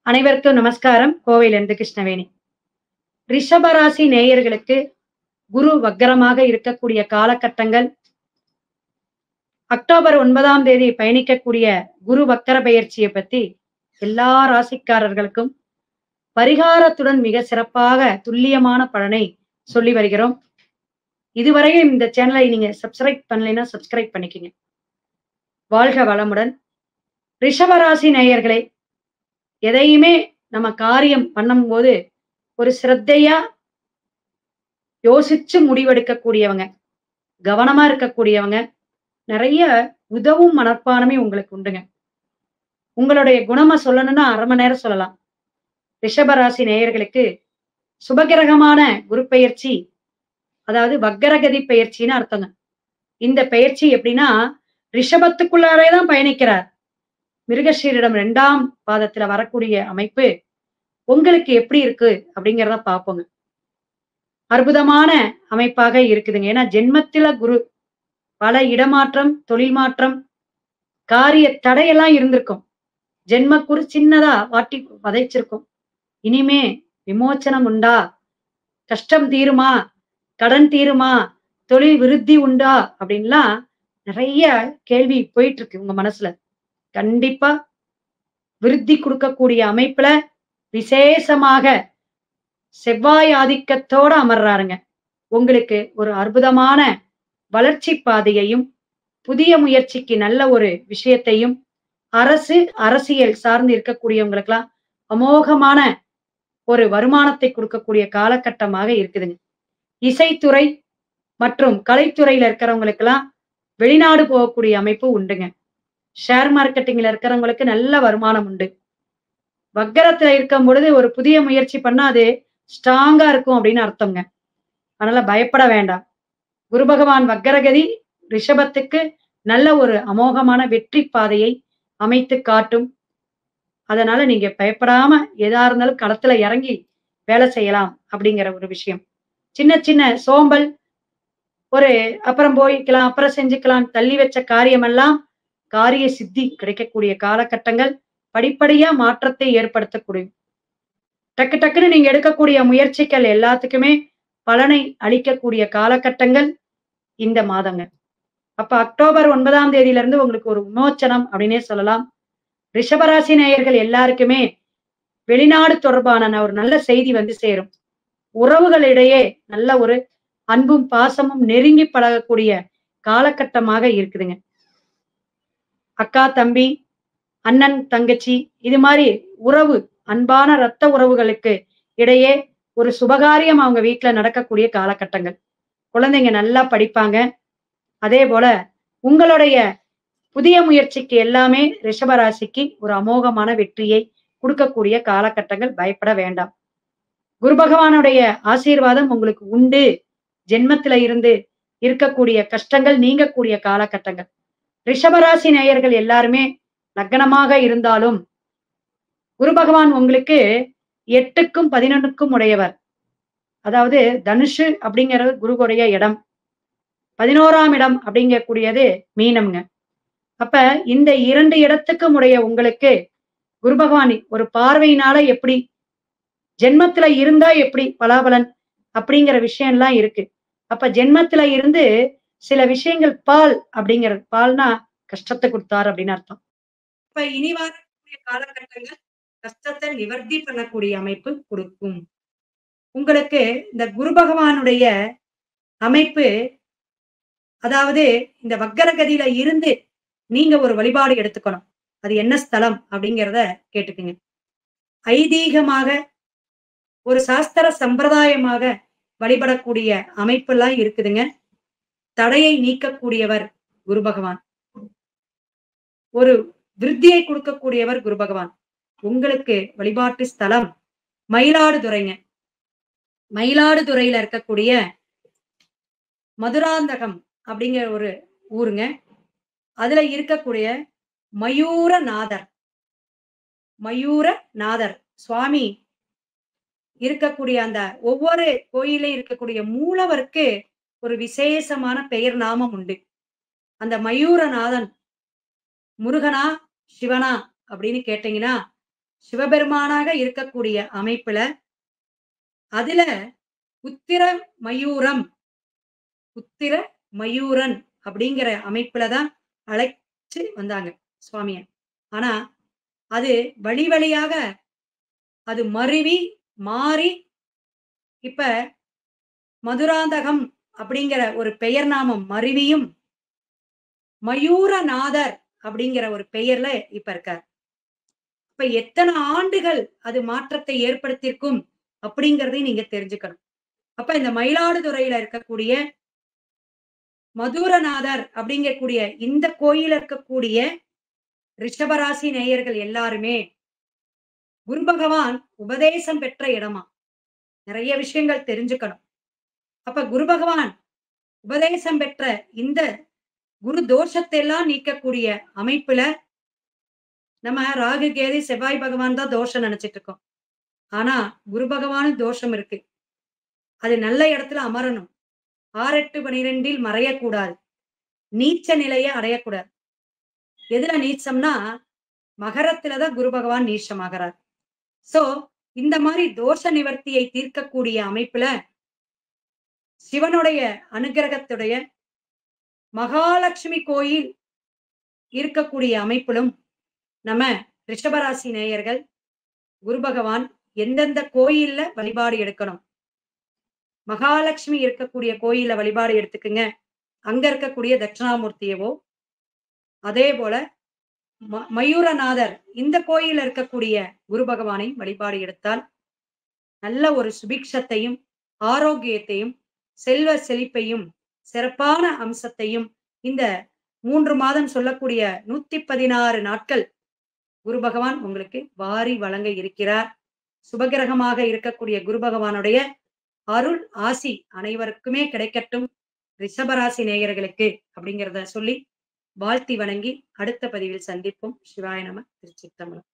அனைவருக்கும் நமஸ்காரம். கோவையிலிருந்து கிருஷ்ணவேணி. ரிஷபராசி நேயர்களுக்கு குரு வக்கரமாக இருக்கக்கூடிய காலகட்டங்கள், அக்டோபர் 9ஆம் தேதி பயணிக்கக்கூடிய குரு வக்கர பெயர்ச்சியை பத்தி எல்லா ராசிக்காரர்களுக்கும் பரிகாரத்துடன் மிக சிறப்பாக துல்லியமான பலனை சொல்லி வருகிறோம். இதுவரையும் இந்த சேனலை நீங்க சப்ஸ்கிரைப் பண்ணலைன்னா சப்ஸ்கிரைப் பண்ணிக்கங்க. வாழ்க வளமுடன். ரிஷபராசி நேயர்களே, எதையுமே நம்ம காரியம் பண்ணும்போது ஒரு சிரத்தையா யோசிச்சு முடிவெடுக்கக்கூடியவங்க, கவனமா இருக்கக்கூடியவங்க, நிறைய உதவும் மனப்பான்மை உங்களுக்கு உண்டுங்க. உங்களுடைய குணமா சொல்லணும்னா 1/2 மணி நேரம் சொல்லலாம். ரிஷபராசி நேயர்களுக்கு சுபகிரகமான குரு பெயர்ச்சி, அதாவது வக்கரகதி பெயர்ச்சின்னு அர்த்தங்க. இந்த பெயர்ச்சி எப்படின்னா, ரிஷபத்துக்குள்ளாரே தான் பயணிக்கிறார். மிருகஷீரிடம் 2ஆம் பாதத்துல வரக்கூடிய அமைப்பு உங்களுக்கு எப்படி இருக்கு அப்படிங்கிறத பார்ப்போங்க. அற்புதமான அமைப்பாக இருக்குதுங்க. ஏன்னா ஜென்மத்தில குரு பல இடமாற்றம், தொழில் மாற்றம், காரிய தடையெல்லாம் இருந்திருக்கும். ஜென்ம குரு சின்னதா வாட்டி வதைச்சிருக்கும். இனிமே விமோச்சனம் உண்டா? கஷ்டம் தீருமா? கடன் தீருமா? தொழில் விருத்தி உண்டா? அப்படின்லாம் நிறைய கேள்வி போயிட்டு இருக்கு உங்க மனசுல. கண்டிப்பா விருத்தி குடுக்கக்கூடிய அமைப்புல விசேஷமாக செவ்வாய் ஆதிக்கத்தோட அமர்றாருங்க. உங்களுக்கு ஒரு அற்புதமான வளர்ச்சி பாதையையும், புதிய முயற்சிக்கு நல்ல ஒரு விஷயத்தையும், அரசியல் சார்ந்து இருக்கக்கூடியவங்களுக்கெல்லாம் அமோகமான ஒரு வருமானத்தை கொடுக்கக்கூடிய காலகட்டமாக இருக்குதுங்க. இசைத்துறை மற்றும் கலைத்துறையில இருக்கிறவங்களுக்கெல்லாம் வெளிநாடு போகக்கூடிய அமைப்பு உண்டுங்க. ஷேர் மார்க்கெட்டிங்ல இருக்கிறவங்களுக்கு நல்ல வருமானம் உண்டு. வக்கரத்துல இருக்கும் பொழுது ஒரு புதிய முயற்சி பண்ணா அது ஸ்ட்ராங்கா இருக்கும் அப்படின்னு அர்த்தம்ங்க. அதனால பயப்பட வேண்டாம். குரு பகவான் வக்கரகதி ரிஷபத்துக்கு நல்ல ஒரு அமோகமான வெற்றி பாதையை அமைத்து காட்டும். அதனால நீங்க பயப்படாம எதா இருந்தாலும் களத்துல இறங்கி வேலை செய்யலாம் அப்படிங்கிற ஒரு விஷயம். சின்ன சின்ன சோம்பல், ஒரு அப்புறம் போய்க்கலாம், அப்புறம் செஞ்சுக்கலாம் தள்ளி வச்ச காரியமெல்லாம் காரிய சித்தி கிடைக்கக்கூடிய காலகட்டங்கள், படிப்படியா மாற்றத்தை ஏற்படுத்தக்கூடிய டக்கு டக்குன்னு நீங்க எடுக்கக்கூடிய முயற்சிகள் எல்லாத்துக்குமே பலனை அளிக்கக்கூடிய காலகட்டங்கள் இந்த மாதங்க. அப்ப அக்டோபர் 9ஆம் தேதியிலிருந்து உங்களுக்கு ஒரு விமோச்சனம் அப்படின்னே சொல்லலாம். ரிஷபராசி நேயர்கள் எல்லாருக்குமே வெளிநாடு தொடர்பான ஒரு நல்ல செய்தி வந்து சேரும். உறவுகளிடையே நல்ல ஒரு அன்பும் பாசமும் நெருங்கி பழகக்கூடிய காலகட்டமாக இருக்குதுங்க. அக்கா தம்பி, அண்ணன் தங்கச்சி, இது மாதிரி உறவு, அன்பான ரத்த உறவுகளுக்கு இடையே ஒரு சுபகாரியம் அவங்க வீட்டுல நடக்கக்கூடிய காலகட்டங்கள். குழந்தைங்க நல்லா படிப்பாங்க. அதே போல உங்களுடைய புதிய முயற்சிக்கு எல்லாமே ரிஷபராசிக்கு ஒரு அமோகமான வெற்றியை கொடுக்கக்கூடிய காலகட்டங்கள். பயப்பட வேண்டாம். குரு பகவானுடைய ஆசீர்வாதம் உங்களுக்கு உண்டு. ஜென்மத்தில இருந்து இருக்கக்கூடிய கஷ்டங்கள் நீங்கக்கூடிய காலகட்டங்கள். ரிஷபராசி நேயர்கள் எல்லாருமே லக்னமாக இருந்தாலும் குரு பகவான் உங்களுக்கு 8க்கும் 11க்கும் உடையவர். அதாவது தனுஷு அப்படிங்கிறது குருவுடைய இடம். 11ஆம் இடம் அப்படிங்கக்கூடியது மீனம்ங்க. அப்ப இந்த 2 இடத்துக்கும் உடைய உங்களுக்கு குரு பகவான் ஒரு பார்வையினால எப்படி ஜென்மத்துல இருந்தா எப்படி பலாபலன் அப்படிங்கிற விஷயம்லாம் இருக்கு. அப்ப ஜென்மத்துல இருந்து சில விஷயங்கள் பால் அப்படிங்கிறது, பால்னா கஷ்டத்தை கொடுத்தார் அப்படின்னு அர்த்தம். இப்ப இனி வரக்கூடிய காலகட்டங்கள் கஷ்டத்தை நிவர்த்தி பண்ணக்கூடிய அமைப்பு கொடுக்கும். உங்களுக்கு இந்த குரு பகவானுடைய அமைப்பு, அதாவது இந்த வக்கரகதியில இருந்து நீங்க ஒரு வழிபாடு எடுத்துக்கணும். அது என்ன ஸ்தலம் அப்படிங்கிறத கேட்டுக்குங்க. ஐதீகமாக ஒரு சாஸ்திர சம்பிரதாயமாக வழிபடக்கூடிய அமைப்பெல்லாம் இருக்குதுங்க. தடையை நீக்கக்கூடியவர் குரு பகவான். ஒரு விருத்தியை கொடுக்கக்கூடியவர் குரு பகவான். உங்களுக்கு வழிபாட்டு ஸ்தலம் மயிலாடுதுறைங்க. மயிலாடுதுறையில இருக்கக்கூடிய மதுராந்தகம் அப்படிங்கிற ஒரு ஊருங்க. அதுல இருக்கக்கூடிய மயூரநாதர், மயூரநாதர் சுவாமி இருக்கக்கூடிய அந்த ஒவ்வொரு கோயிலையும் இருக்கக்கூடிய மூலவருக்கு ஒரு விசேஷமான பெயர் நாமம் உண்டு. அந்த மயூரநாதன் முருகனா சிவனா அப்படின்னு கேட்டீங்கன்னா சிவபெருமானாக இருக்கக்கூடிய அமைப்புல, அதுல உத்திர மயூரம், உத்திர மயூரன் அப்படிங்கிற அமைப்புல தான் அழைச்சு வந்தாங்க சுவாமிய. ஆனா, அது வழி வழியாக அது மருவி, மாறி இப்ப மதுராந்தகம் அப்படிங்கிற ஒரு பெயர் நாமம் மருவியும், மயூரநாதர் அப்படிங்கிற ஒரு பெயர்ல இப்ப இருக்கார். இப்ப எத்தன ஆண்டுகள் அது மாற்றத்தை ஏற்படுத்தியிருக்கும் அப்படிங்கிறதையும் நீங்க தெரிஞ்சுக்கணும். அப்ப இந்த மயிலாடுதுறையில இருக்கக்கூடிய மதுரநாதர் அப்படிங்கக்கூடிய இந்த கோயில்ல இருக்கக்கூடிய ரிஷபராசி நேயர்கள் எல்லாருமே குரு பகவான் உபதேசம் பெற்ற இடமா. நெறைய விஷயங்கள் தெரிஞ்சுக்கணும். அப்ப குரு பகவான் உபதேசம் பெற்ற இந்த குரு தோஷத்தை எல்லாம் நீக்கக்கூடிய அமைப்புல நம்ம ராகு, கேது, செவ்வாய் பகவான் தான் தோஷம் நினைச்சிட்டு இருக்கோம். ஆனா குரு பகவானும் தோஷம் இருக்கு. அது நல்ல இடத்துல அமரணும். 6, 8, 12 மறையக்கூடாது. நீச்ச நிலைய அடையக்கூடாது. எதுல நீச்சம்னா, மகரத்துல தான் குரு பகவான் நீச்சமாகறார். சோ, இந்த மாரி தோஷ நிவர்த்தியை தீர்க்கக்கூடிய அமைப்புல, சிவனுடைய அனுக்கிரகத்துடைய மகாலட்சுமி கோயில் இருக்கக்கூடிய அமைப்பிலும், நம்ம ரிஷபராசி நேயர்கள் குரு பகவான் எந்தெந்த கோயில்ல வழிபாடு எடுக்கணும். மகாலட்சுமி இருக்கக்கூடிய கோயில்ல வழிபாடு எடுத்துக்குங்க. அங்க இருக்கக்கூடிய தட்சிணாமூர்த்தியவோ, அதே போல மயூரநாதர் இந்த கோயில்ல இருக்கக்கூடிய குரு பகவானை வழிபாடு எடுத்தால், நல்ல ஒரு சுபிக்ஷத்தையும், ஆரோக்கியத்தையும், செல்வ செழிப்பையும், சிறப்பான அம்சத்தையும் இந்த 3 மாதம் சொல்லக்கூடிய 116 நாட்கள் குரு பகவான் உங்களுக்கு வாரி வழங்க இருக்கிறார். சுபகிரகமாக இருக்கக்கூடிய குரு பகவானுடைய அருள் ஆசி அனைவருக்குமே கிடைக்கட்டும். ரிஷபராசி நேயர்களுக்கு அப்படிங்கிறத சொல்லி வாழ்த்தி வணங்கி அடுத்த பதிவில் சந்திப்போம். சிவாய நம. திருச்சிற்றம்பலம்.